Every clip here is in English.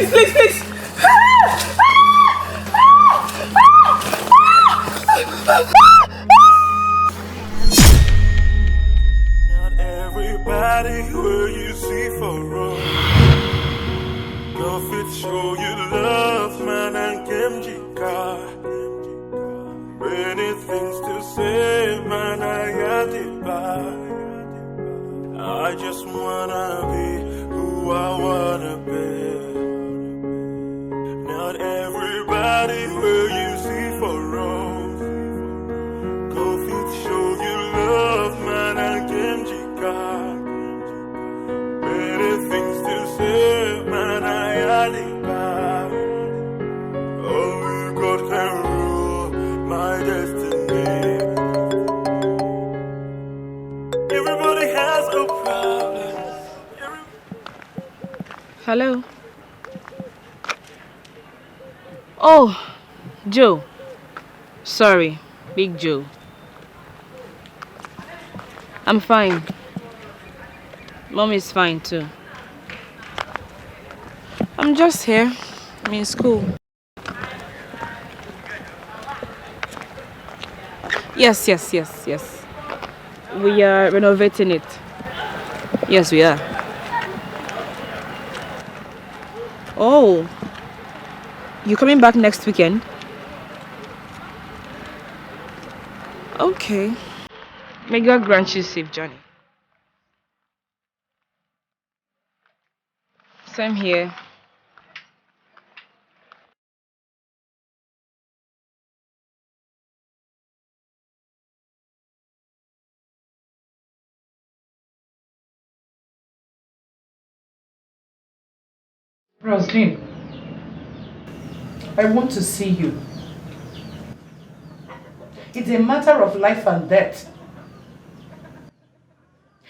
please. Not everybody will you see for wrong. Love it show you love, man, and Kemjika. Many things to say, man, I got it back. I just wanna be who I wanna be. Not everybody will you see for wrong. Go fit show you love, man, and Kemjika. Many things to say, man, I had it back. Only God can rule my destiny. Everybody has a problem. Hello. Oh, Joe. Sorry, Big Joe. I'm fine. Mom is fine too. I'm just here. I'm in school. Yes. We are renovating it. Yes, we are. Oh, you coming back next weekend? Okay. May God grant you safe journey. Same here. Roslyn, I want to see you. It's a matter of life and death.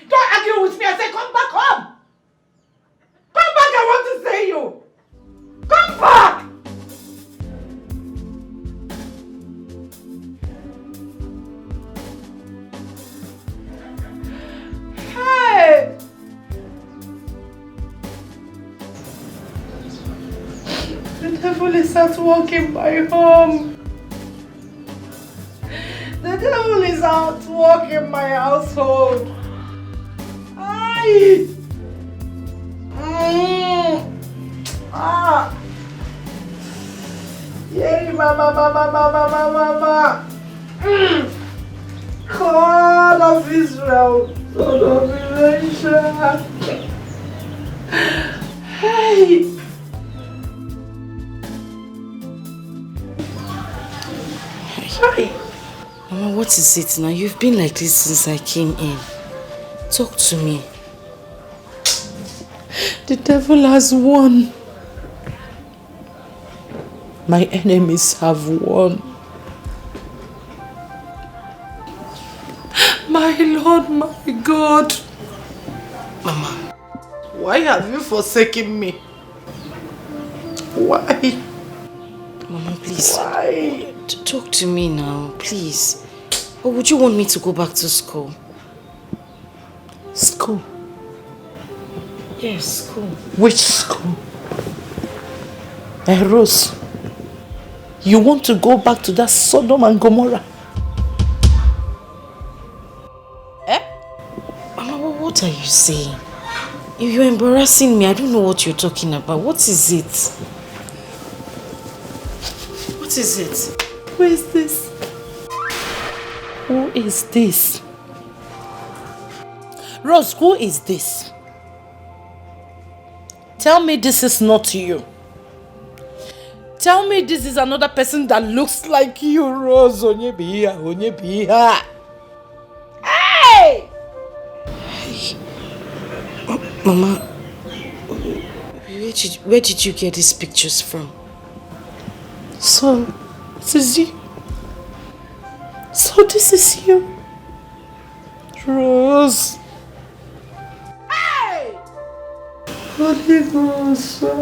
Don't argue with me. I say come back home. Come back, I want to see you. Come back. Hey. The devil is at work in my home. The devil is at work in my household. Aye. Ah. Yay, mama. God of Israel, God of Elisha. Hey. Hi. Mama, what is it now? You've been like this since I came in. Talk to me. The devil has won. My enemies have won. My Lord, my God. Mama. Why have you forsaken me? Why? Mama, please. Why? Talk to me now, please. Or would you want me to go back to school? School? Yes, school. Which school? Rose, you want to go back to that Sodom and Gomorrah? Mama, what are you saying? You're embarrassing me. I don't know what you're talking about. What is it? What is it? Who is this? Who is this? Rose, who is this? Tell me this is not you. Tell me this is another person that looks like you, Rose. Onyebiya. Hey! Mama, where did you get these pictures from? So, this is you. So this is you. Rose. Hey! Holy Ghost, Hey!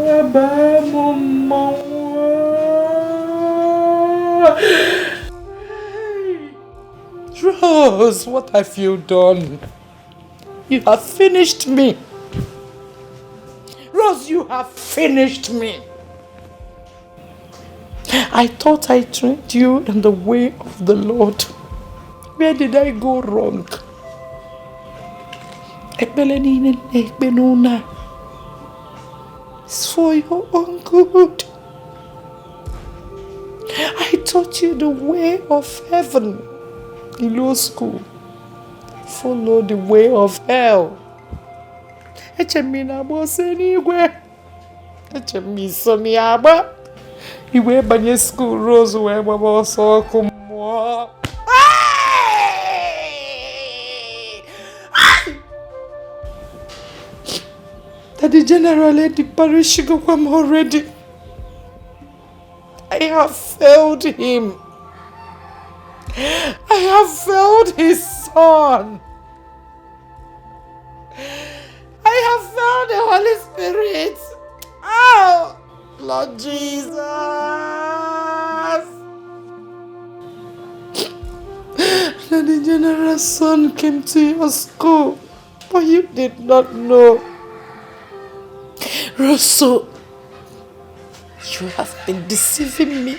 Rose, what have you done? You have finished me. Rose, Rose, you have finished me. I thought I trained you in the way of the Lord. Where did I go wrong? It's for your own good. I taught you the way of heaven in law school. Follow the way of hell. Echemina bosenigwe. Echemi somiaba. Iwe banye school Rose we baba so kumwa. That the general at the parish go come already. I have failed him. I have failed his son. I have failed the Holy Spirit. Oh, Lord Jesus. Then the general's son came to your school, but you did not know. Rosso, you have been deceiving me.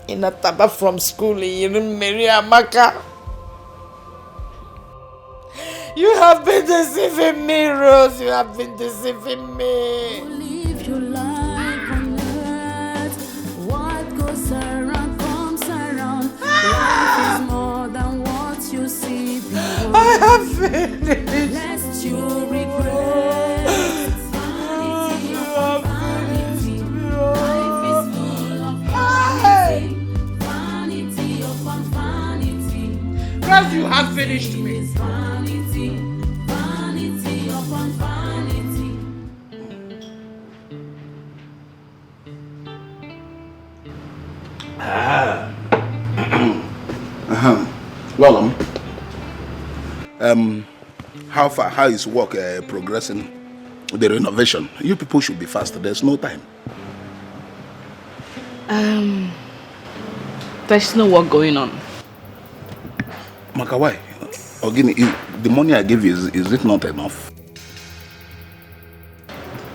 In a taba from school, you didn't marry Amaka. You have been deceiving me, Rose. You have been deceiving me. Live your life on earth. What goes around comes around. Life is more than what you see below. I have finished. Lest you regret. Vanity upon vanity. Life is full of vanity. Vanity upon vanity. Rose, you have finished me. Vanity, vanity upon vanity. Well, how far? How is work progressing? The renovation. You people should be faster. There's no time. There's no work going on. Maka, why? Ogini, the money I give you, is it not enough?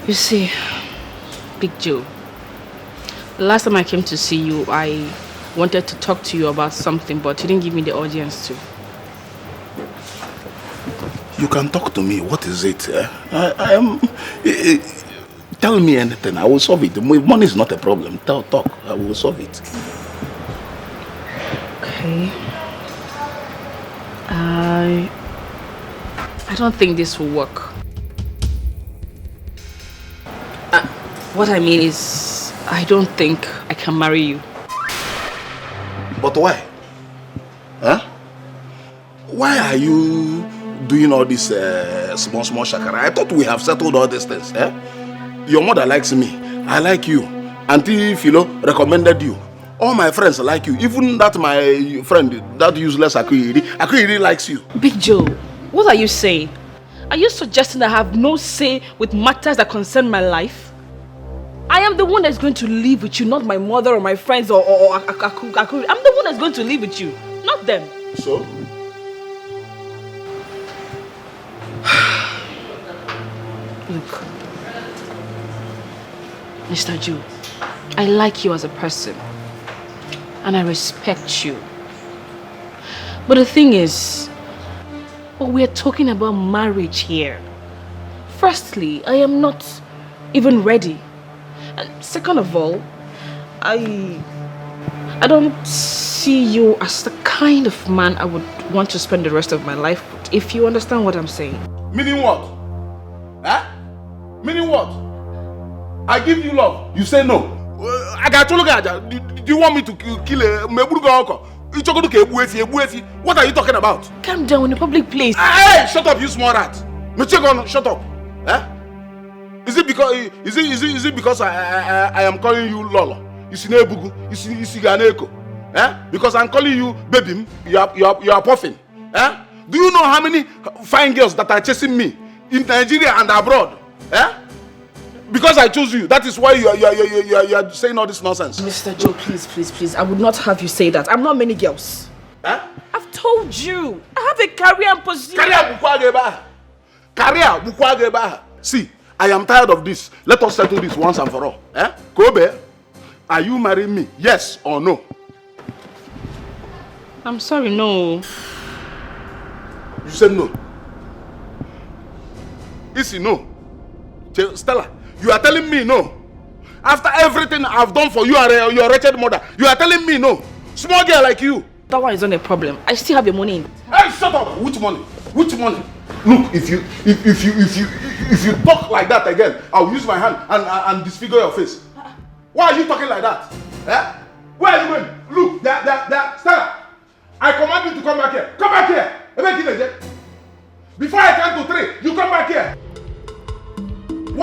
You see, Big Joe, the last time I came to see you, I wanted to talk to you about something, but you didn't give me the audience to. You can talk to me. What is it? I am. Tell me anything. I will solve it. Money is not a problem. Talk. I will solve it. Okay. I don't think this will work. What I mean is, I don't think I can marry you. But why? Huh? Why are you doing all this small shakara? I thought we have settled all these things. Eh? Your mother likes me. I like you. Auntie Philo recommended you. All my friends like you. Even that my friend, that useless Akiri likes you. Big Joe, what are you saying? Are you suggesting that I have no say with matters that concern my life? I am the one that's going to live with you, not my mother or my friends or Akuri. I'm the one that's going to live with you, not them. So? Look, Mr. Joe, I like you as a person. And I respect you. But the thing is, we're talking about marriage here. Firstly, I am not even ready. And second of all, I don't see you as the kind of man I would want to spend the rest of my life with, if you understand what I'm saying. Meaning what? Huh? Meaning what? I give you love. You say no. I got to look at that. Do you want me to kill a Meburuga? What are you talking about? Calm down in a public place. Hey, shut up, you small rat. Shut up. Eh? Is it because I am calling you Lolo? You see Nebugu, you see Ganeko. Eh? Because I'm calling you baby, you are puffing. Eh? Do you know how many fine girls that are chasing me in Nigeria and abroad? Eh? Because I chose you, that is why you are saying all this nonsense. Mr. Joe, please. I would not have you say that. I'm not many girls. Huh? I've told you. I have a career and position. Career. See, I am tired of this. Let us settle this once and for all. Eh? Kobe, are you marrying me? Yes or no? I'm sorry, no. You said no. Isi, no. Stella, you are telling me no. After everything I've done for you and your wretched mother, you are telling me no. Small girl like you. That one is not a problem. I still have your money. Hey, shut up! Which money? Which money? Look, if you talk like that again, I'll use my hand and disfigure your face. Why are you talking like that? Eh? Where are you going? Look, there, Stella. I command you to come back here. Come back here. Before I count to 3, you come back here. 1,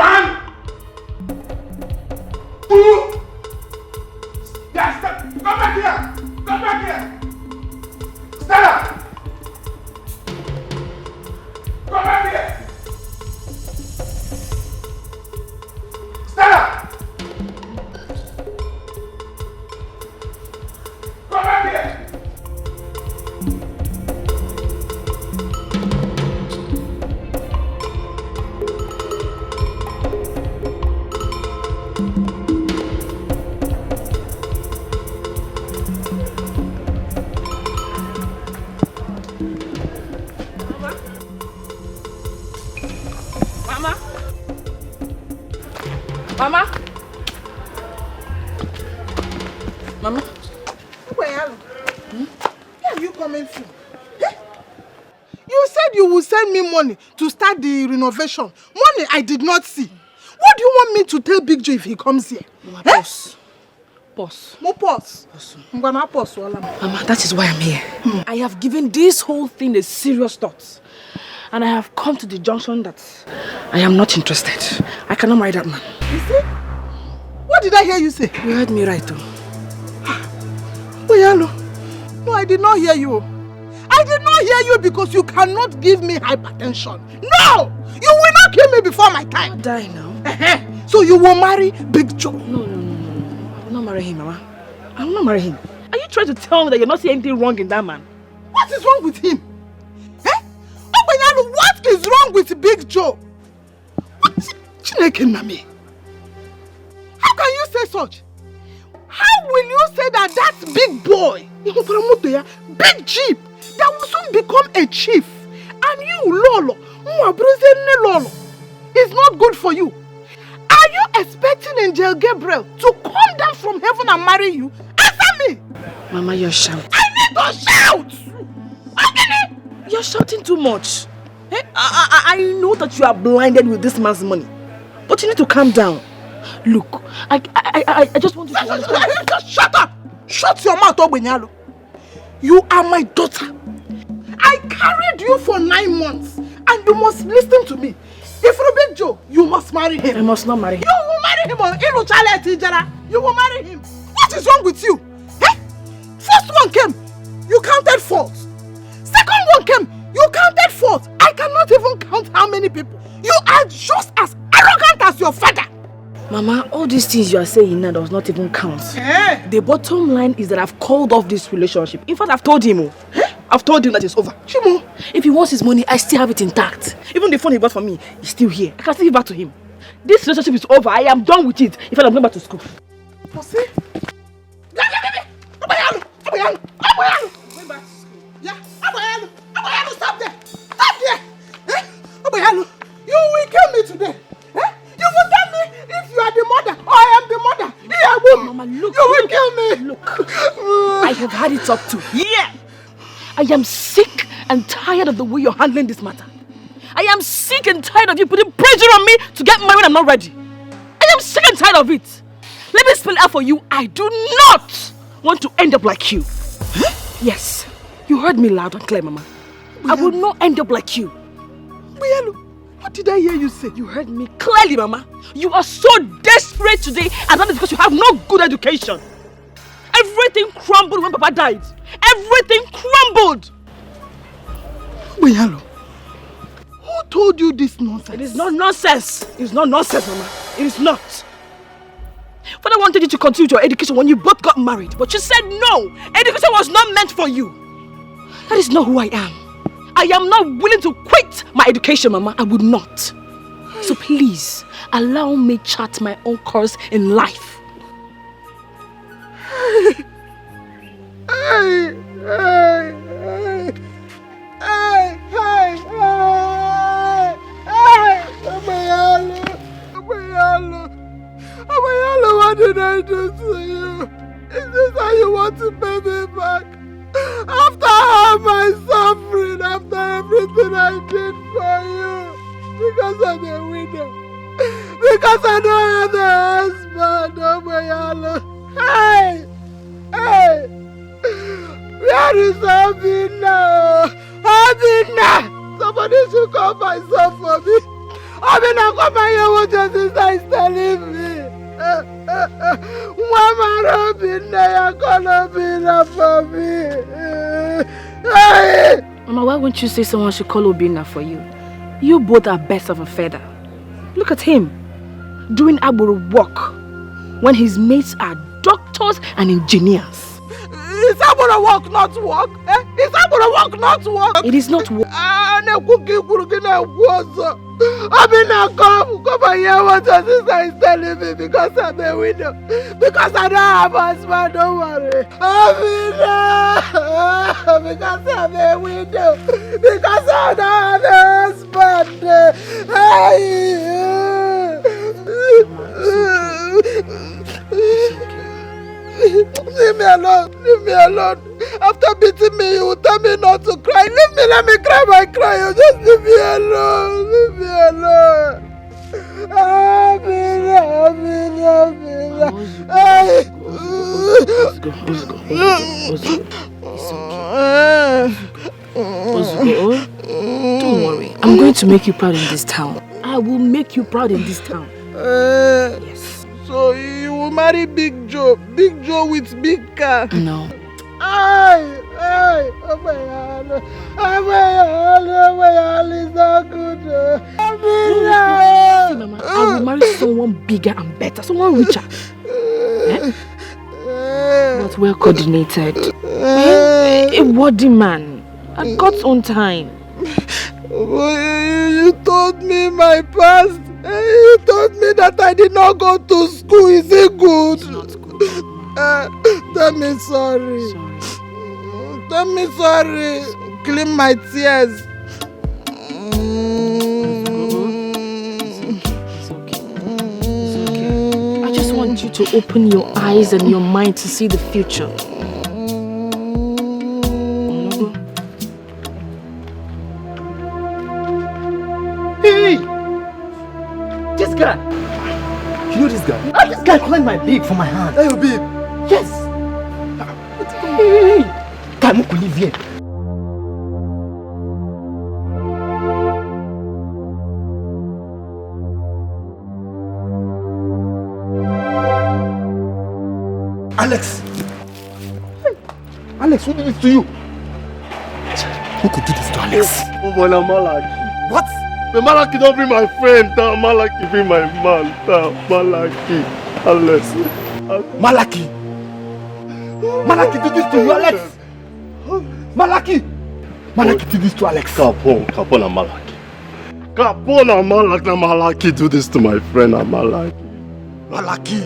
2. Yeah, Stella. Come back here. Come back here. Stella. Come back here. Stella. Come back here. Mama? Mama? Where are you coming from? You said you would send me money to start the renovation. Money I did not see. What do you want me to tell Big Joe if he comes here? Mama, pause. Pause. Mo pause. I'm gonna pause. Mama, that is why I'm here. I have given this whole thing a serious thought. And I have come to the junction that I am not interested. I cannot marry that man. You see? What did I hear you say? You heard me right, though. No, I did not hear you. I did not hear you because you cannot give me hypertension. No! You will not kill me before my time. I'll die now. So you will marry Big Joe? No. I will not marry him, Mama. I will not marry him. Are you trying to tell me that you're not seeing anything wrong in that man? What is wrong with him? What is wrong with Big Joe? Chineke Nami. How can you say such? How will you say that big boy, big jeep, that will soon become a chief, and you, Lolo, is not good for you? Are you expecting Angel Gabriel to come down from heaven and marry you? Answer me! Mama, you're shouting. I need to shout! You're shouting too much. I know that you are blinded with this man's money, but you need to calm down. Look, I just want you to understand. Just shut up! Shut your mouth, Ogbenyalo. You are my daughter. I carried you for 9 months, and you must listen to me. If you Big Joe, you must marry him. I must not marry him. You will marry him. You will marry him. What is wrong with you? First one came, you counted faults. Second one came, you counted faults. I cannot even count how many people. You are just as arrogant as your father. Mama, all these things you are saying now does not even count. The bottom line is that I've called off this relationship. In fact, I've told him. I've told him that it's over. Chimo, if he wants his money, I still have it intact. Even the phone he bought for me is still here. I can still give back to him. This relationship is over. I am done with it. In fact, I'm going back to school. See? Going back to school. Yeah, stop there. Stop there. You will kill me today. You will tell me if you are the mother or I am the mother. Yeah, Mama, look. You will kill me. Look, I have had it up to here. I am sick and tired of the way you're handling this matter. I am sick and tired of you putting pressure on me to get married when I'm not ready. I am sick and tired of it. Let me spell it out for you. I do not want to end up like you. Yes, you heard me loud and clear, Mama. I will not end up like you. What did I hear you say? You heard me clearly, Mama. You are so desperate today, and that is because you have no good education. Everything crumbled when Papa died. Everything crumbled. Boyalo, who told you this nonsense? It is not nonsense. It is not nonsense, Mama. It is not. Father wanted you to continue your education when you both got married, but you said no. Education was not meant for you. That is not who I am. I am not willing to quit my education, Mama. I would not. So please, allow me chart my own course in life. Amayalo, what did I do to you? Is this how you want to pay me back? After all my suffering, after everything I did for you, because I'm a widow, because I don't have a husband, Amayalo. Hey! Where is Abina? Abina! Somebody should call myself for me. Abina, come here, what your sister is telling me. Mama Robina, you're gonna be there for me. Mama, why won't you say someone should call Obina for you? You both are birds of a feather. Look at him, doing Aburu work when his mates are doctors and engineers. Is that gonna work, not work? Is that gonna work, not work? It is not work. Abina, come and hear what your sister is telling me because I'm a widow. Because I don't have a husband, don't worry. Abina, because I'm a widow. Because I don't have a husband. Leave me alone, leave me alone. After beating me, you will tell me not to cry. Leave me, let me cry my cry. You just leave me alone, leave me alone. Abina. Don't worry, I'm going to make you proud in this town. I will make you proud in this town. Yes. So you will marry Big Joe with big car? No. Oh my God, it's not good. See, Mama, I will marry someone bigger and better, someone richer. But well coordinated. A worthy man at God's own time. You told me my past. You told me that I did not go to school. Is it good? It's not good. Tell me sorry. Tell me sorry. Clean my tears. It's okay. I just want you to open your eyes and your mind to see the future. Hey! This guy! You know this guy? This guy climbed my babe for my hand. Hey, babe! Yes! Hey! Come on, live here. Alex! Alex, what did this to you? Who could do this to Alex? Oh, boy, I'm Malaki. What? The Malaki don't bring my friend down. Malaki bring my man down. Malaki. Alex. Malaki! Malaki did this to you, Alex! Malaki! Malaki did this to Alex. Capone and Malaki. Capone and Malaki do this to my friend and Malaki. Malaki!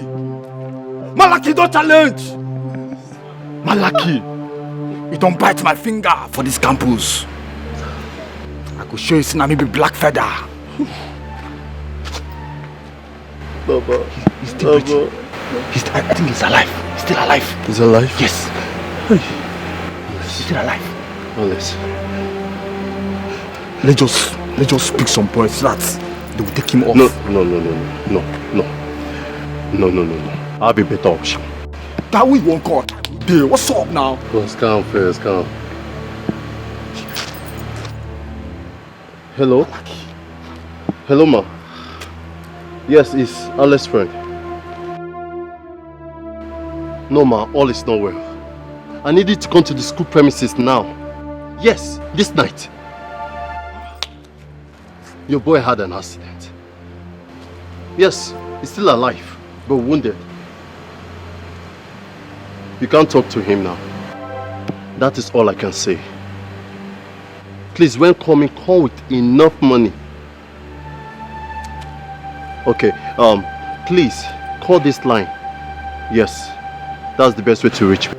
Malaki, don't challenge! Malaki! You don't bite my finger for this campus. I could show you Sinami be black feather. Baba. He's still breathing. I think he's alive. He's still alive. He's alive? Yes. Hey. He's still alive. Alex. Let's just speak some points so that they will take him off. No. I'll be better option. That we won't cut. Hey, what's up now? Let's calm first, calm. Hello? Hello, ma. Yes, it's Alex's friend. No, ma, all is not well. I need you to come to the school premises now. Yes, this night. Your boy had an accident. Yes, he's still alive, but wounded. You can't talk to him now. That is all I can say. Please, when coming, come with enough money. Okay, please call this line. Yes, that's the best way to reach me.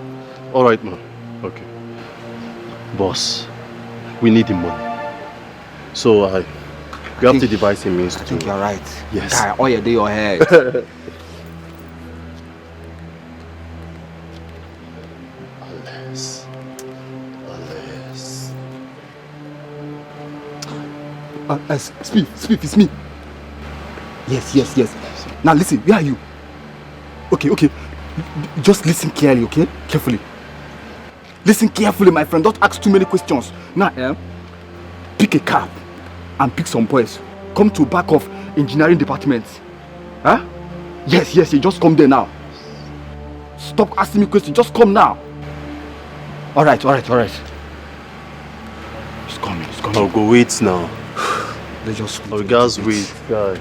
All right, man. Okay. Boss, we need the money. So we have to devise a means to... I think you're right. Yes. Guy, all you do your head. Speak, it's me. Yes. Now listen, where are you? Okay. Just listen clearly, okay? Carefully. Listen carefully, my friend. Don't ask too many questions. Now, pick a cab and pick some boys. Come to back of engineering department. Huh? Yes. You just come there now. Stop asking me questions. Just come now. All right. It's coming. I'll go wait now. Let's just... Oh, guys, wait, guy.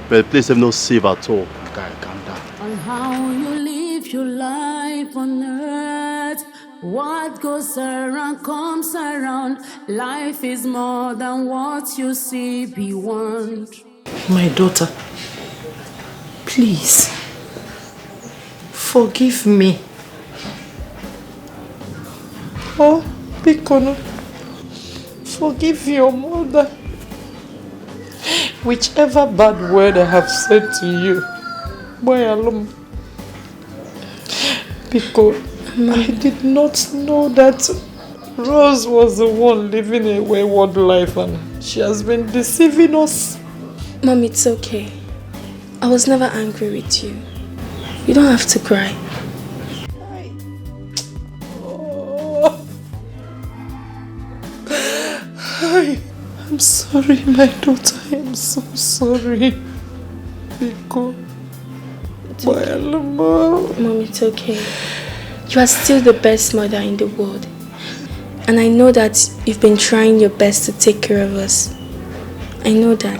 But the place have no safe at all. Guy, calm down. On how you live your life on earth. What goes around comes around. Life is more than what you see beyond. My daughter, please, forgive me. Oh, Bikono, forgive your mother. Whichever bad word I have said to you, boy alone. Because I did not know that Rose was the one living a wayward life and she has been deceiving us. Mom, it's okay. I was never angry with you. You don't have to cry. I'm sorry, my daughter. I'm so sorry. Biko. Mom, it's okay. You are still the best mother in the world. And I know that you've been trying your best to take care of us. I know that.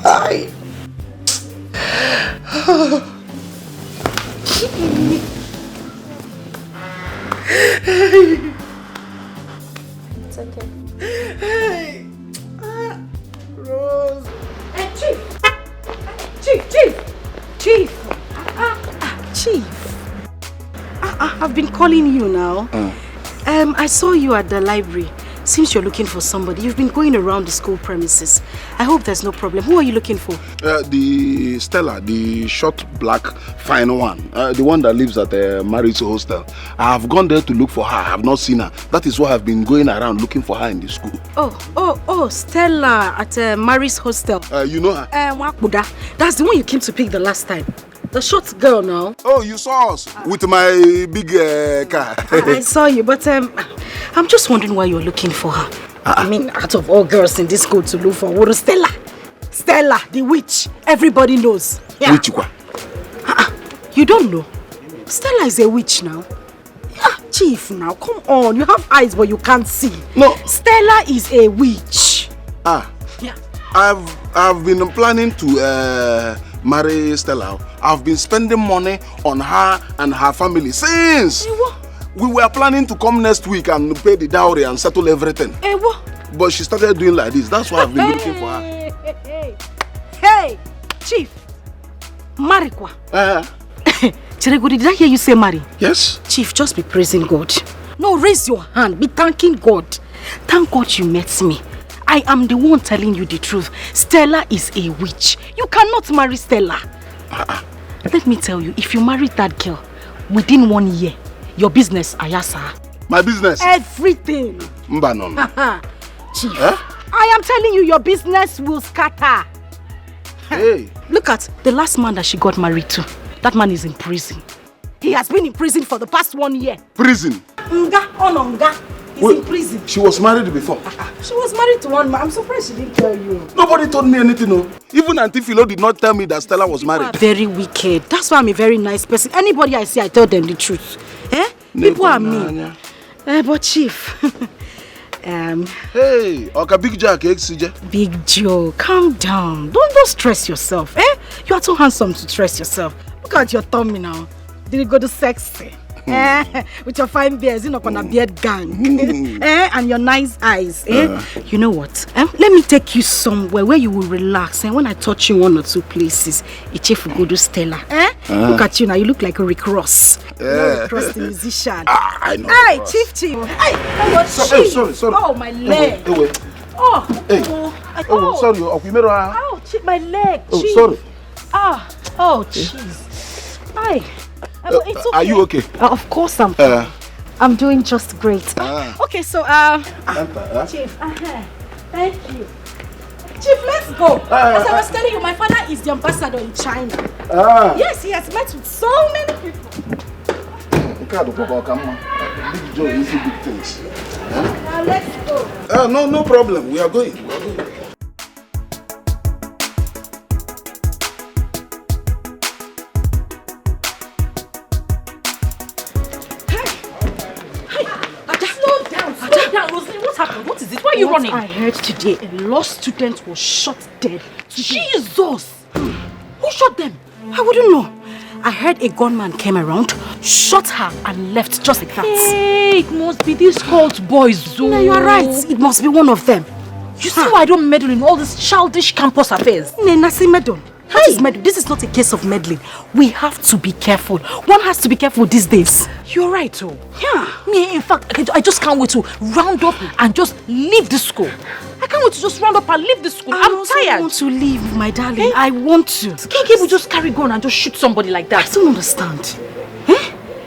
It's okay. Hey! Rose! Hey, Chief! Chief! I've been calling you now. I saw you at the library. Seems you're looking for somebody. You've been going around the school premises. I hope there's no problem. Who are you looking for? The Stella, the short, black, fine one. The one that lives at the marriage hostel. I have gone there to look for her. I have not seen her. That is why I've been going around looking for her in the school. Oh, Stella at Mary's hostel. You know her? Wakuda. That's the one you came to pick the last time. The short girl now. Oh, you saw us with my big car. I saw you, but I'm just wondering why you're looking for her. I mean, out of all girls in this school to look for, what is Stella? Stella, the witch. Everybody knows. Yeah. Witch what? You don't know? Stella is a witch now. Yeah, Chief, now come on. You have eyes but you can't see. No. Stella is a witch. Yeah. I've been planning to marry Stella. I've been spending money on her and her family since. We were planning to come next week and pay the dowry and settle everything. But she started doing like this. That's why I've been looking for her. Hey, Chief. Marikwa. Chiregudi, did I hear you say marry? Yes. Chief, just be praising God. No, raise your hand. Be thanking God. Thank God you met me. I am the one telling you the truth. Stella is a witch. You cannot marry Stella. Let me tell you, if you marry that girl, within 1 year, your business, Ayasa. My business? Everything. Mbanon. Chief, I am telling you, your business will scatter. Hey. Look at the last man that she got married to. That man is in prison. He has been in prison for the past 1 year. Prison? Nga. He's in prison. She was married before? She was married to one man. I'm surprised she didn't tell you. Nobody told me anything, no. Even Auntie Philo did not tell me that Stella was married. You are very wicked. That's why I'm a very nice person. Anybody I see, I tell them the truth. People are mean. But Chief. Hey, Oka Big Jack, Big Joe, calm down. Don't stress yourself. You are too handsome to stress yourself. Look at your tummy now. Did it go to sexy? With your fine beards, on a beard gang. And your nice eyes. You know what? Let me take you somewhere where you will relax. And when I touch you one or two places, it's a good Stella. Look at you now, you look like a Rick Ross. Rick Ross, the musician. I know. Hey, Chief. Hey, Sorry. Oh, my leg. Oh, sorry. Oh, my leg. Oh, sorry. Oh, jeez. Hi. It's okay. Are you okay? Of course I'm doing just great. Okay, so Chief, thank you. Chief, let's go. As I was telling you, my father is the ambassador in China. Yes, he has met with so many people. Big things. Now let's go. No problem. We are going. What happened? What is it? Why are you running? I heard today a law student was shot dead. Jesus! Who shot them? I wouldn't know. I heard a gunman came around, shot her and left just like that. Hey, it must be these cult boys, No, you are right. It must be one of them. You see why I don't meddle in all these childish campus affairs? Nasi meddle. What is meddle? This is not a case of meddling. We have to be careful. One has to be careful these days. You're right, oh. Yeah. Me, in fact, I just can't wait to round up and just leave the school. I can't wait to just round up and leave the school. I'm tired. I want to leave, my darling. I want to. Can't people just carry gun and just shoot somebody like that? I don't understand.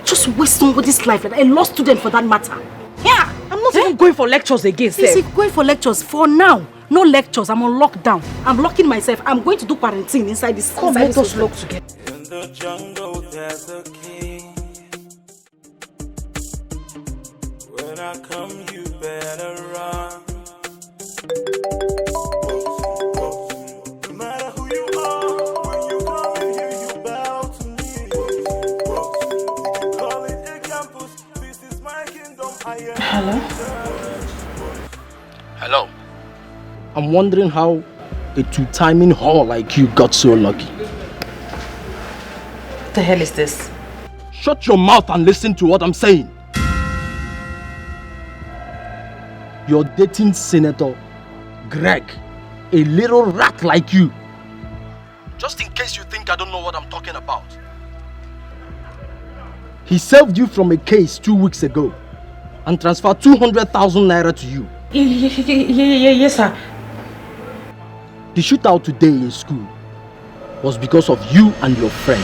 Just waste somebody's life, like a law student for that matter. Yeah. I'm not even going for lectures again, sir. Is it going for lectures for now? No lectures. I'm on lockdown. I'm locking myself. I'm going to do quarantine inside this. Come, let us lock together. In the jungle, there's a king. When I come, you better run. No matter who you are, when you come in here, you bow to me. You can call it a campus. This is my kingdom. I am. Hello. I'm wondering how a two-timing whore like you got so lucky. What the hell is this? Shut your mouth and listen to what I'm saying. You're dating Senator Greg, a little rat like you. Just in case you think I don't know what I'm talking about. He served you from a case 2 weeks ago and transferred 200,000 naira to you. Yes, sir. The shootout today in school was because of you and your friend.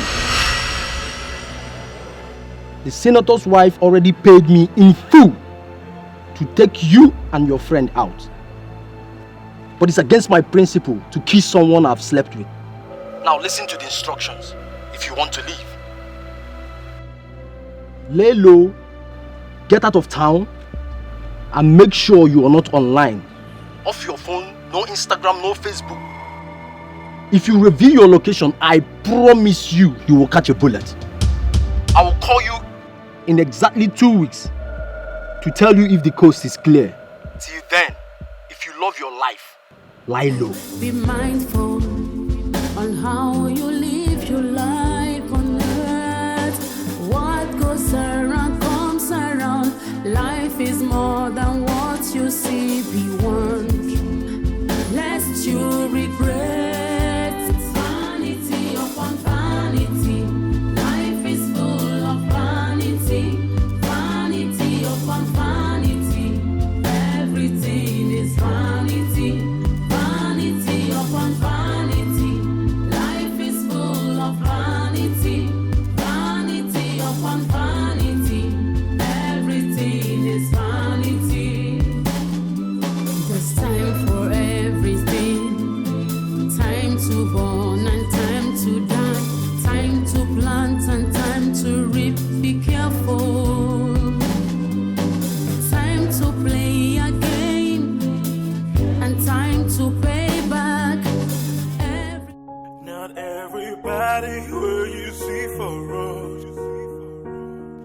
The senator's wife already paid me in full to take you and your friend out. But it's against my principle to kiss someone I've slept with. Now listen to the instructions if you want to leave. Lay low, get out of town, and make sure you are not online. Off your phone, no Instagram, no Facebook. If you reveal your location, I promise you will catch a bullet. I will call you in exactly 2 weeks to tell you if the coast is clear. Till then, if you love your life, lie low. Be mindful on how you live your life on earth. What goes around comes around. Life is more than what you see beyond. Lest you regret vanity upon vanity. Life is full of vanity. Vanity upon vanity. Everything is vanity. Vanity upon vanity. Life is full of vanity. Vanity upon vanity. Everything is vanity. There's time for everything. Time to born and time to die. Time to plant and time to reap. Be careful. Time to play a game and time to pay back. Not everybody will you see for road.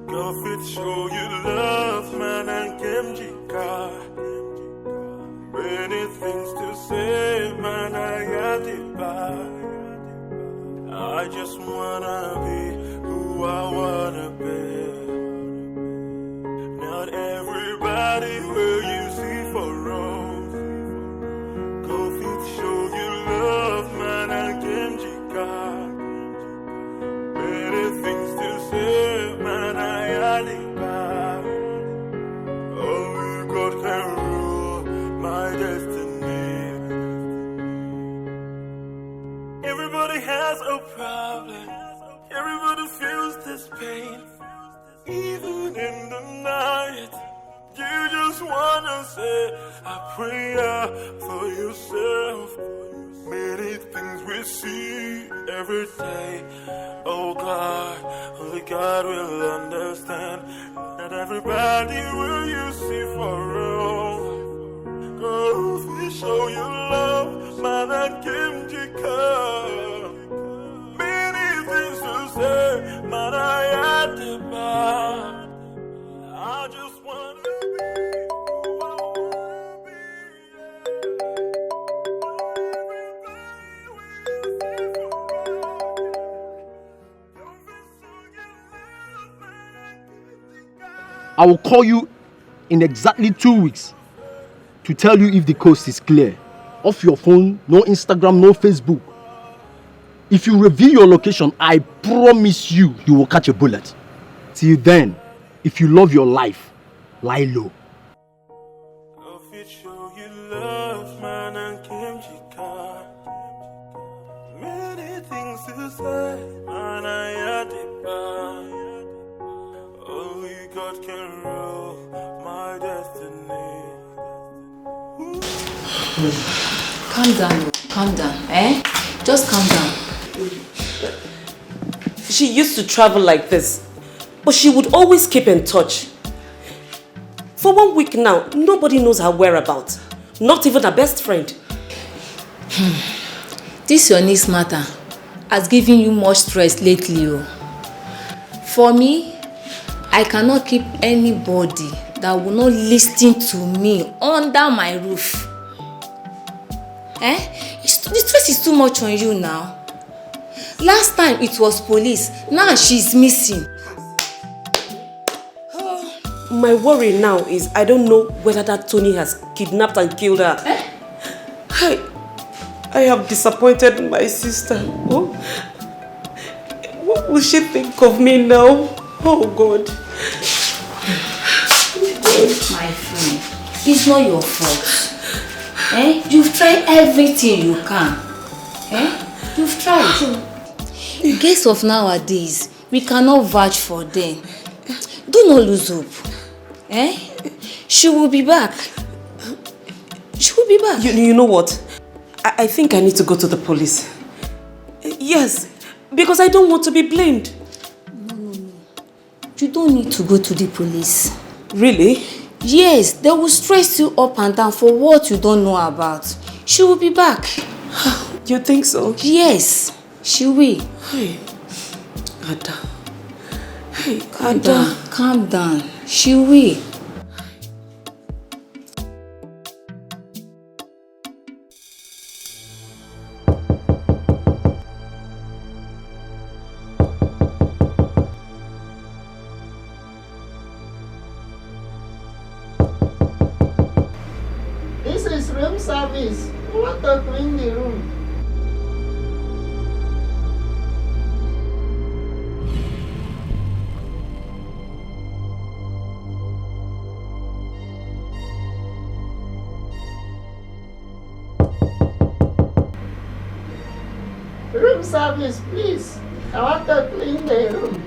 Go fit show you love, man, and Kimjika. Many things to say, man, I got it back. I just wanna be who I wanna be. problem. Everybody feels this pain. Even in the night, you just wanna say a prayer for yourself. Many things we see every day. Oh God, only God will understand. Not everybody will you see for real. Girl, if we show you love, man, I came to come. Many things to say, man, I had to buy. I just wanna be who I wanna be. I will call you in exactly 2 weeks to tell you if the coast is clear. Off your phone, no Instagram, no Facebook. If you reveal your location, I promise you will catch a bullet. Till then, if you love your life, lie low. Many things to say, and I had it bad. Only God can rule my destiny. Calm down, eh? Just calm down. She used to travel like this, but she would always keep in touch. For 1 week now, nobody knows her whereabouts. Not even her best friend. This your niece matter has given you much stress lately. Oh. For me, I cannot keep anybody that will not listen to me under my roof. Eh? The stress is too much on you now. Last time it was police, now she's missing. My worry now is I don't know whether that Tony has kidnapped and killed her. Eh? I have disappointed my sister. Oh, what will she think of me now? Oh God. My friend, it's not your fault. Eh? You've tried everything you can. Eh? You've tried. Girls of nowadays, we cannot vouch for them. Do not lose hope. Eh? She will be back. She will be back. You know what? I think I need to go to the police. Yes, because I don't want to be blamed. No. You don't need to go to the police. Really? Yes, they will stress you up and down for what you don't know about. She will be back. You think so? Yes, she will. Hey, Ada. Hey, Calm down. She will. This is room service. We want to clean the room. Room service, please. I want to clean the room.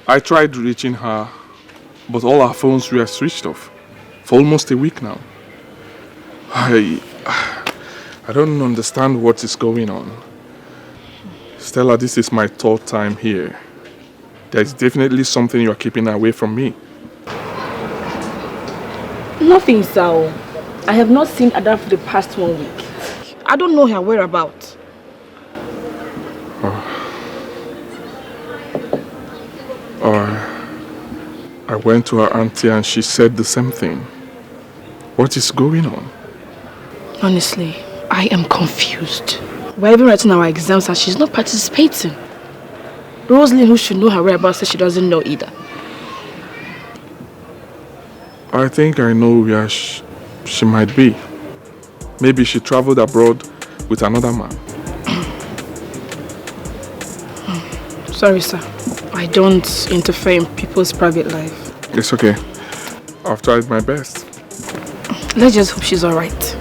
I tried reaching her, but all our phones were switched off for almost a week now. I don't understand what is going on. Stella, this is my 3rd time here. There's definitely something you are keeping away from me. Nothing, Sao. I have not seen Ada for the past 1 week. I don't know her whereabouts. I went to her auntie and she said the same thing. What is going on? Honestly, I am confused. We're even writing our exams and she's not participating. Rosaline, who should know her whereabouts, says she doesn't know either. I think I know where she might be. Maybe she traveled abroad with another man. Sorry, sir. I don't interfere in people's private life. It's okay. I've tried my best. Let's just hope she's alright.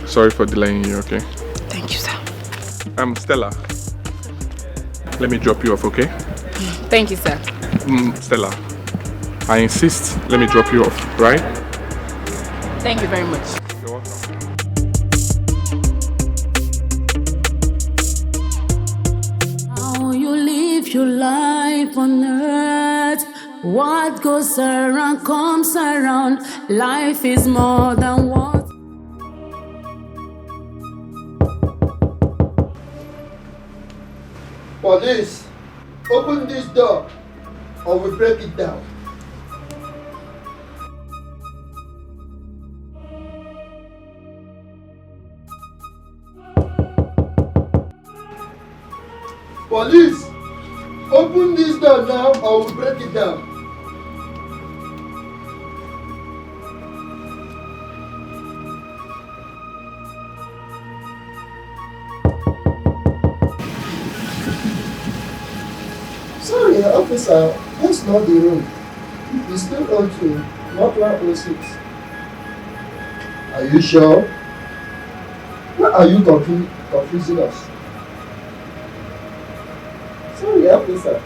Sorry for delaying you, okay? Thank you, sir. Stella. Let me drop you off, okay? Thank you, sir. Stella, I insist, let me drop you off, right? Thank you very much. You're welcome. How you live your life on earth. What goes around comes around. Life is more than what. Police, open this door or we break it down. Police, open this door now or we break it down. Sorry, officer, that's not the room. It's still O2, not 106. Are you sure? Why are you confusing us? Sorry, officer.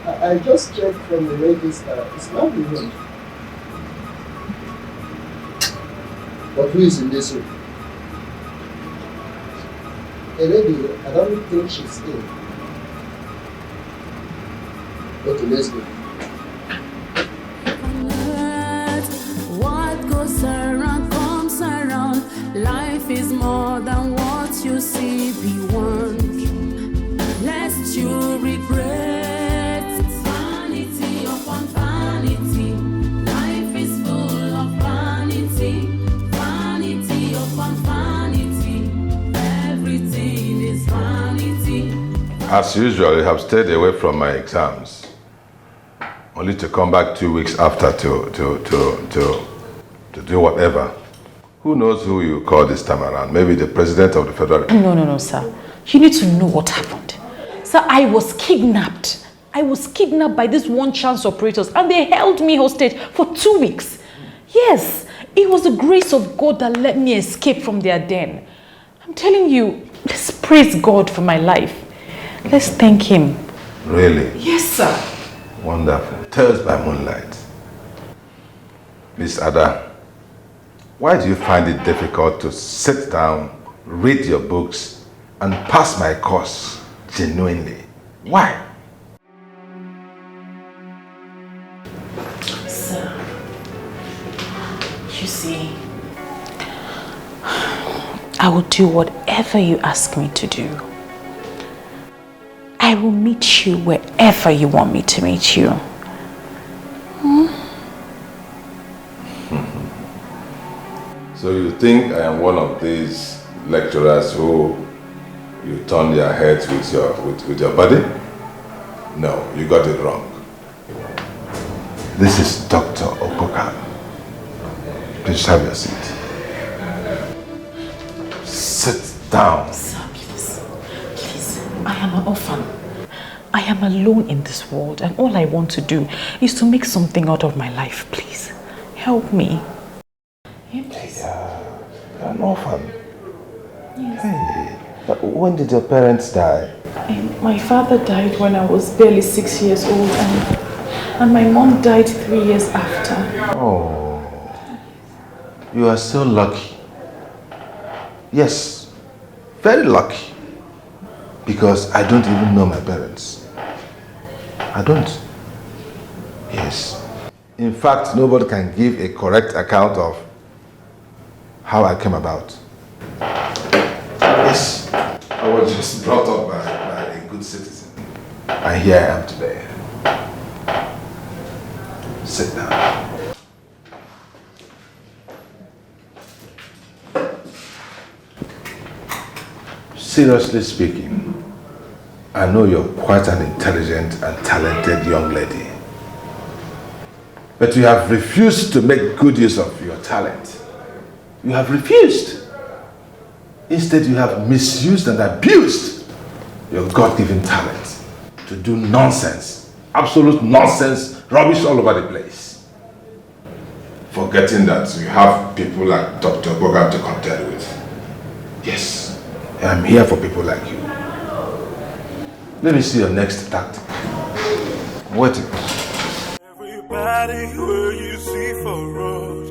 I just checked from the register. It's not the room. But who is in this room? A lady, I don't think she's in. Okay, let's go. What goes around comes around. Life is more than what you see beyond. Lest you regret vanity upon vanity. Life is full of vanity, vanity upon vanity. Everything is vanity. As usual, you have stayed away from my exams. Only to come back 2 weeks after to do whatever. Who knows who you call this time around? Maybe the president of the federal... No, sir. You need to know what happened. Sir, I was kidnapped. I was kidnapped by these one-chance operators and they held me hostage for 2 weeks. Yes, it was the grace of God that let me escape from their den. I'm telling you, let's praise God for my life. Let's thank Him. Really? Yes, sir. Wonderful. Tales by moonlight. Miss Ada, why do you find it difficult to sit down, read your books, and pass my course genuinely? Why? Sir, you see, I will do whatever you ask me to do. I will meet you wherever you want me to meet you. So you think I am one of these lecturers who you turn their heads with your body? No, you got it wrong. This is Dr. Opoka. Please have your seat. Sit down. Sir, please. Please. I am an orphan. I am alone in this world and all I want to do is to make something out of my life. Please, help me. Yeah, you're an orphan. Yes. Hey, but when did your parents die? My father died when I was barely 6 years old and my mom died 3 years after. Oh, you are so lucky. Yes, very lucky. Because I don't even know my parents. I don't. Yes. In fact, nobody can give a correct account of how I came about. Yes, I was just brought up by a good citizen. And here I am today. Sit down. seriously speaking, I know you're quite an intelligent and talented young lady. But you have refused to make good use of your talent. You have refused. Instead, you have misused and abused your God-given talent to do nonsense, absolute nonsense, rubbish all over the place. Forgetting that you have people like Dr. Bogan to contend with. Yes, I'm here for people like you. Let me see your next tactic. What? Everybody where you see for road.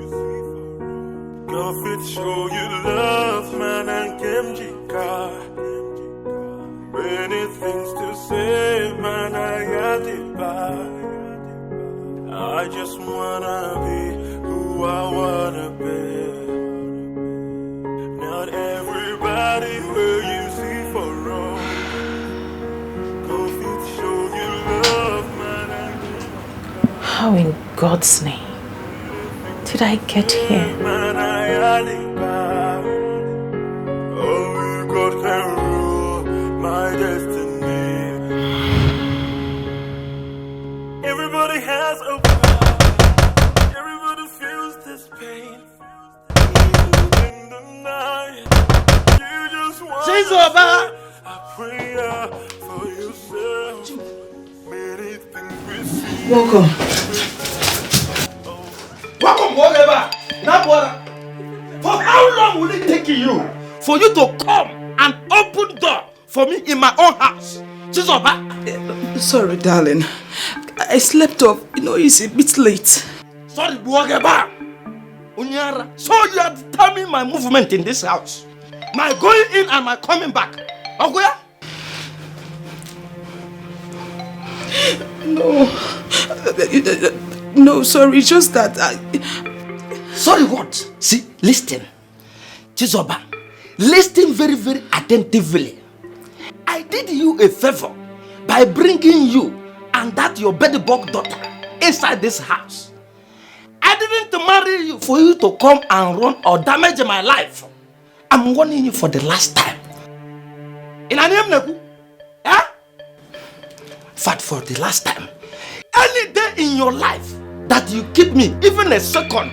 Go fit show you love, man, and Kimchi car. Many things to say, man, I got it back. I just wanna be who I wanna be. Not everybody where you see for road. Go fit show you love, man, and How in God's name did I get here? man, I got it back. Only God can rule my destiny. Everybody has a path. Everybody feels this pain. Even in the night, you just want to say a prayer for yourself. Many things we see. Welcome. Welcome, whatever. Now, brother. For how long will it take you for you to come and open door for me in my own house? Sorry, darling. I slept off. You know, it's a bit late. Sorry, whatever. Unyara. So you are determining my movement in this house. My going in and my coming back. Okay? No, sorry, it's just that Sorry what? See, listen. Chizoba, listen very, very attentively. I did you a favor by bringing you and that your bedbug daughter inside this house. I didn't marry you for you to come and run or damage my life. I'm warning you for the last time. In a name, Neku? Eh? But for the last time, any day in your life that you keep me even a second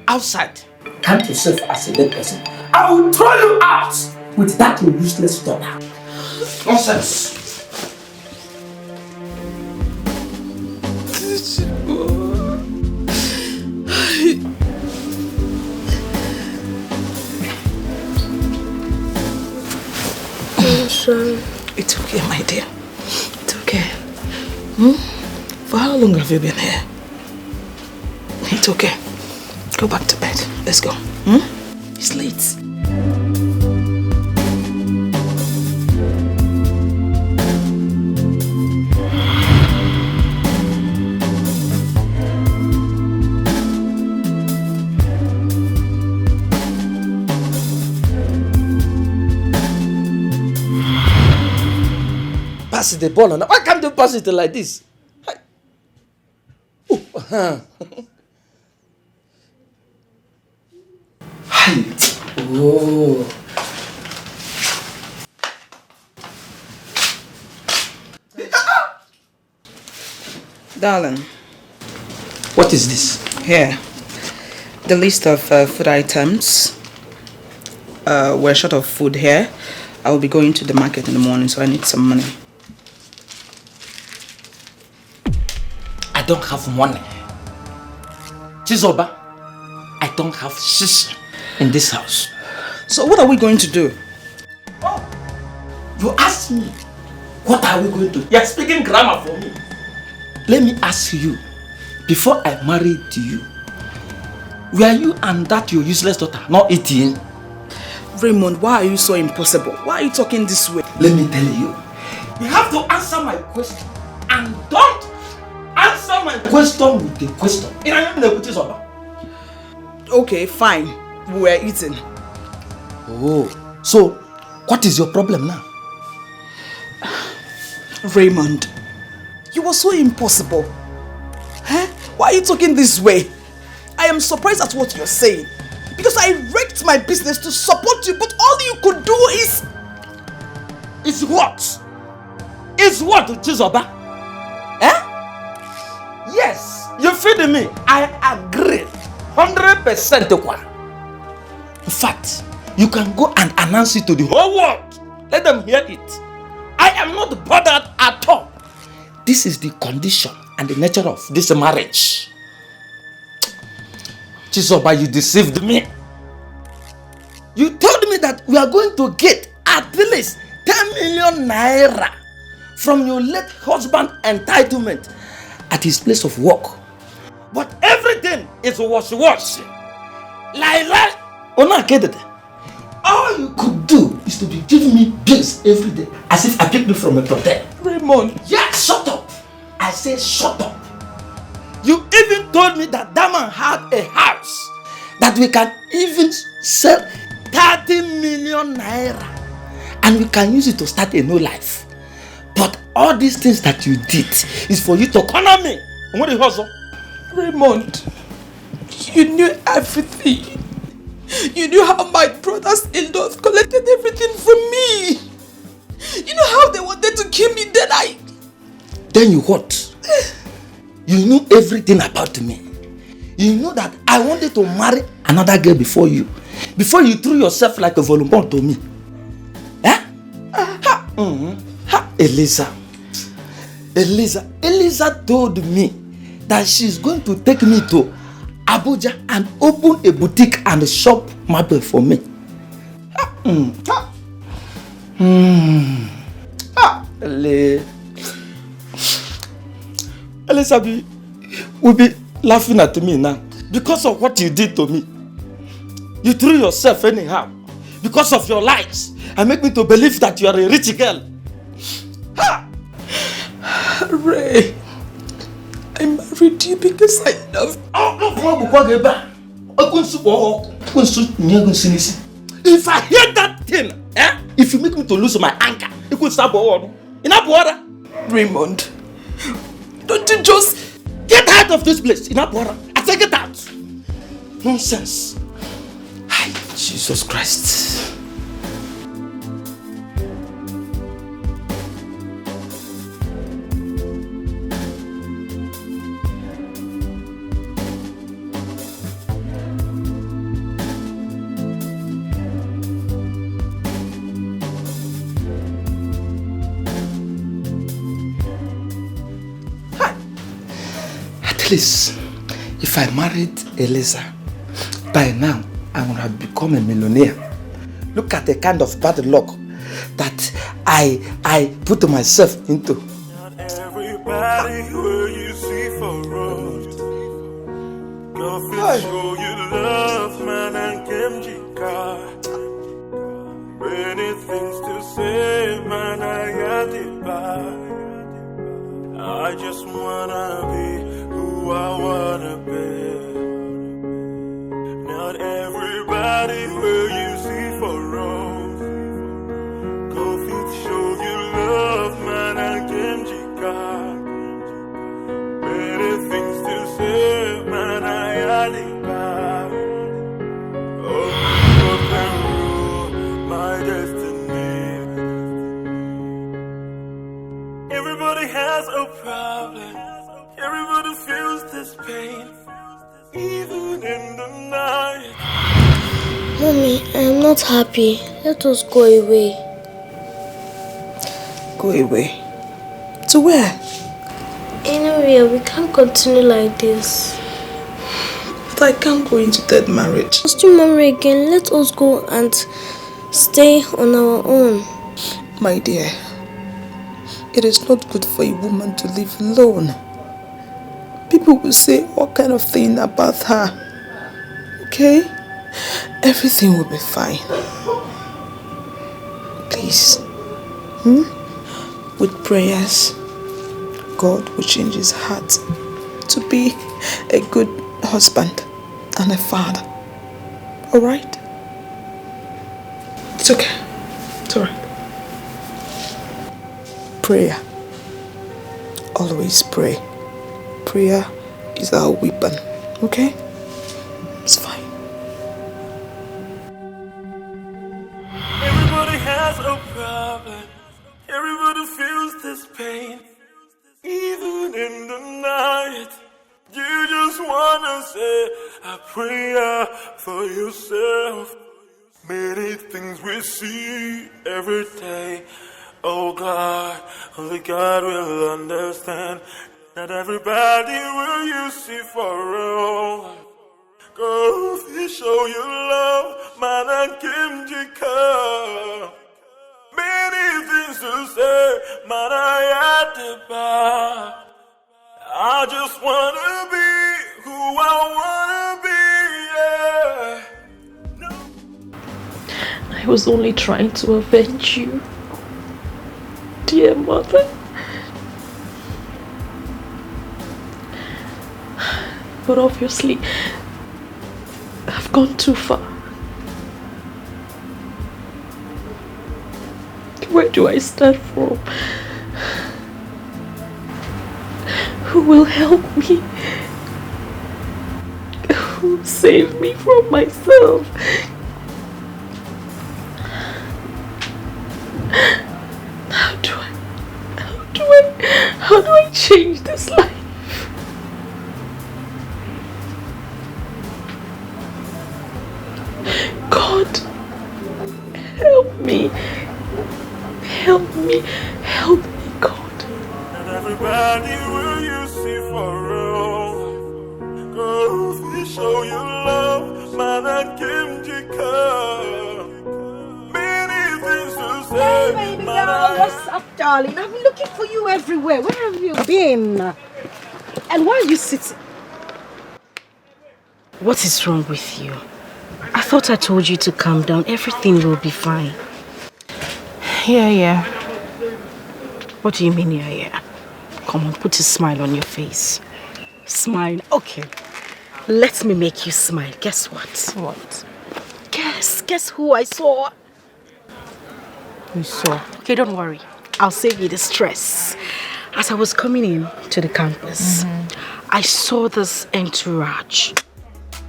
outside, count yourself as a dead person. I will throw you out with that useless daughter. Nonsense. It's okay, my dear. It's okay. For how long have you been here? It's okay. Go back to bed. Let's go. It's late. Pass the ball on. Why can't you pass it like this? Oh. Darling. What is this? Here. The list of food items. We're short of food here. I will be going to the market in the morning, so I need some money. I don't have money. Chizoba, I don't have shish in this house. So what are we going to do? Oh, you asked me, what are we going to do? You're speaking grammar for me. Let me ask you, before I married you, were you and that your useless daughter not eating? Raymond, why are you so impossible? Why are you talking this way? Let me tell you, you have to answer my question and don't answer my question with a question. Okay, fine. We were eating. Oh, so what is your problem now? Raymond, you are so impossible. Huh? Why are you talking this way? I am surprised at what you're saying. Because I wrecked my business to support you, but all you could do is... Is what? Is what, Chizoba? Eh? Yes, you feed me. I agree. 100% kwa. In fact, you can go and announce it to the whole world. Let them hear it. I am not bothered at all. This is the condition and the nature of this marriage. Chizoba, you deceived me. You told me that we are going to get at least 10 million naira from your late husband's entitlement at his place of work. But everything is wash. Lie. All you could do is to be giving me bills every day as if I picked you from a hotel. Raymond. Yeah, shut up. I say shut up. You even told me that man had a house that we can even sell 30 million naira and we can use it to start a new life. But all these things that you did is for you to corner me. What the hustle? Raymond, you knew everything. You knew how my brothers-in-law collected everything from me. You know how they wanted to kill me, Then you what? You knew everything about me. You know that I wanted to marry another girl before you. Before you threw yourself like a volunteer to me. Eh? Eliza told me that she's going to take me to Abuja and open a boutique and a shop marble for me. Eliza will be laughing at me now because of what you did to me. You threw yourself anyhow because of your lies and make me to believe that you are a rich girl. Ray, I married you because I loved you. If I hear that thing, if you make me to lose my anger, you could stop enough water. Raymond, don't you just get out of this place? Enough water. I say get out. Nonsense. Hi, Jesus Christ. Please, if I married Eliza, by now I would have become a millionaire. Look at the kind of bad luck that I put myself into. Not everybody will you see for road. Go fit show you love, man, and Kemjika. Many things to say, man, I got it back. I just wanna be who I wanna be. Not everybody will you see for rose. Go fit show you love, man, and Kenjika. Many things to say, man, I had it back. Oh, God can rule my destiny. Everybody has a problem. Everybody feels this pain, even in the night. Mommy, I am not happy. Let us go away. Go away? To where? Anywhere. We can't continue like this. But I can't go into that marriage. Let's do marry again. Let us go and stay on our own. My dear, it is not good for a woman to live alone. People will say all kind of thing about her. Okay? Everything will be fine. Please. With prayers, God will change his heart to be a good husband and a father. Alright? It's okay. It's alright. Prayer. Always pray. Prayer is our weapon. Okay? It's fine. Everybody has a problem. pain. Even in the night, you just wanna say a prayer for yourself. Many things we see every day. Oh God, only God will understand. Not everybody will you see for real. Go show your love, man and Kim Jika. Many things to say, man I had to buy. I just wanna be who I wanna be, yeah. I was only trying to avenge you, dear mother. But obviously, I've gone too far. Where do I start from? Who will help me? Who will save me from myself? How do I change this life? God, help me. Help me. Help me, God. And everybody will you see for real. Go show your love, man and Kim Jika. Many things to say. Hey, baby girl, what's up, darling? I've been looking for you everywhere. Where have you been? And why are you sitting? What is wrong with you? I thought I told you to calm down. Everything will be fine. Yeah. What do you mean, yeah? Come on, put a smile on your face. Smile. Okay. Let me make you smile. Guess what? What? Guess who I saw? You saw? Okay, don't worry. I'll save you the stress. As I was coming in to the campus, I saw this entourage.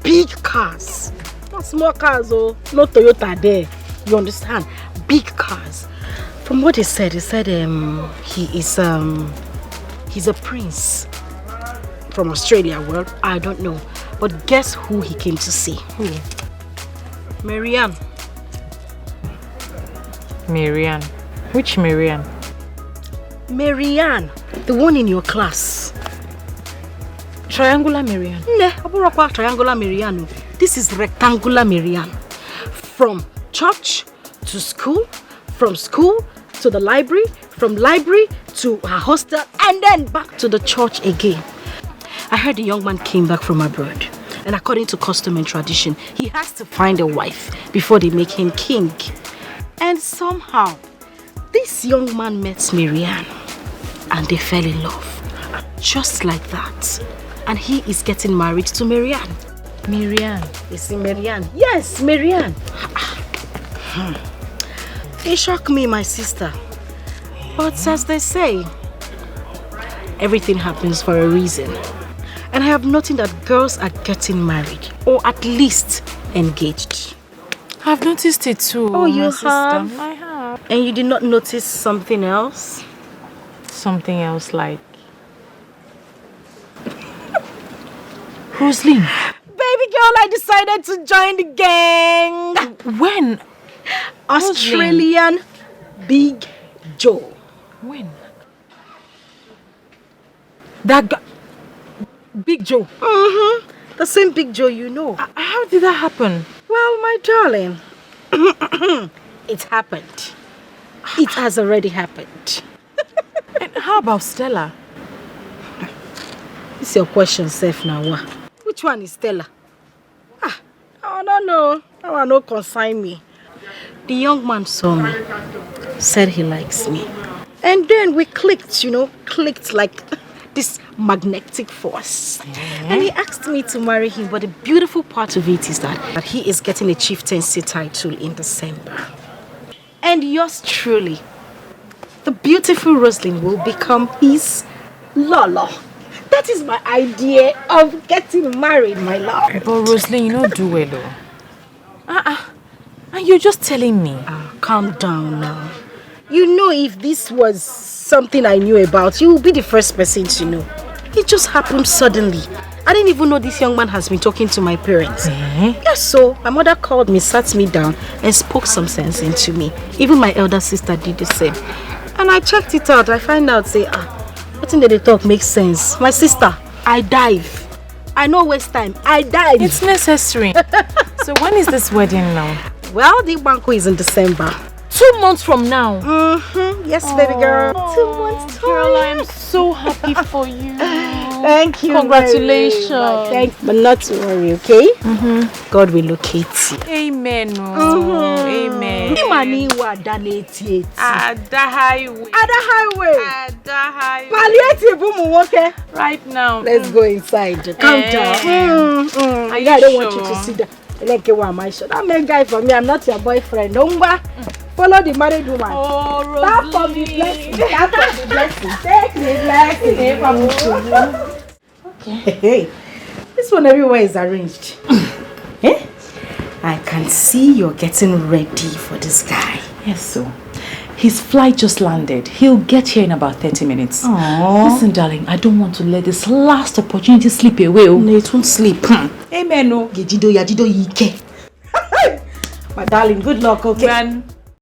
Big cars. Not small cars, oh. No Toyota there. You understand? Big cars. From what he said he's a prince from Australia. Well, I don't know. But guess who he came to see? Who? Marianne. Marianne. Which Marianne? Marianne, the one in your class. Triangular Marianne? No, triangular Marianne. This is rectangular Marianne. From church to school, from school to the library, from library to her hostel, and then back to the church again. I heard the young man came back from abroad, and according to custom and tradition, he has to find a wife before they make him king. And somehow, this young man met Marianne, and they fell in love. Just like that. And he is getting married to Marianne. Marianne? Is it Marianne? Yes, Marianne. It shocked me, my sister. But as they say, everything happens for a reason. And I have noticed that girls are getting married, or at least engaged. I've noticed it too. Oh, you sister. have? I have. And you did not notice something else? Something else like? Rosaline. Baby girl, I decided to join the gang. When? Australian Big Joe. When? That guy. Big Joe? The same Big Joe you know. How did that happen? Well, my darling, it happened. It has already happened. And how about Stella? It's your question, safe now. Which one is Stella? I don't know. That one don't concern me. The young man saw me, said he likes me. And then we clicked, clicked like this magnetic force. And he asked me to marry him, but the beautiful part of it is that he is getting a chieftaincy title in December. And yours truly, the beautiful Rosaline, will become his Lolo. That is my idea of getting married, my love. But Rosaline, you don't do well though. And you're just telling me. Calm down now. You know, if this was something I knew about, you would be the first person to know. It just happened suddenly. I didn't even know this young man has been talking to my parents. Yes, so my mother called me, sat me down and spoke some sense into me. Even my elder sister did the same. And I checked it out. I find out, say, nothing that they talk makes sense. My sister, I dive. I no waste time. I dive. It's necessary. So when is this wedding now? Well, the banquet is in December. 2 months from now. Yes, baby girl. 2 months time. Girl, I am so happy for you. Thank you. Congratulations. Thanks, but not to worry, okay? God will locate you. Amen. Amen. Imani wa daneti. Ada highway. Ada highway. Ada highway. Palliative bumu, okay? Right now. Let's go inside. Calm down. Are you I don't sure? want you to see that. Like you are my shot. That man guy for me. I'm not your boyfriend. Follow the married woman. Oh, Start from the blessing. Start from the blessing. Take the blessing. Okay. Hey, this one everywhere is arranged. I can see you're getting ready for this guy. Yes, so. His flight just landed. He'll get here in about 30 minutes. Aww. Listen, darling, I don't want to let this last opportunity slip away. No, it won't sleep. Amen. Yajido yike. My darling, good luck, okay? Man.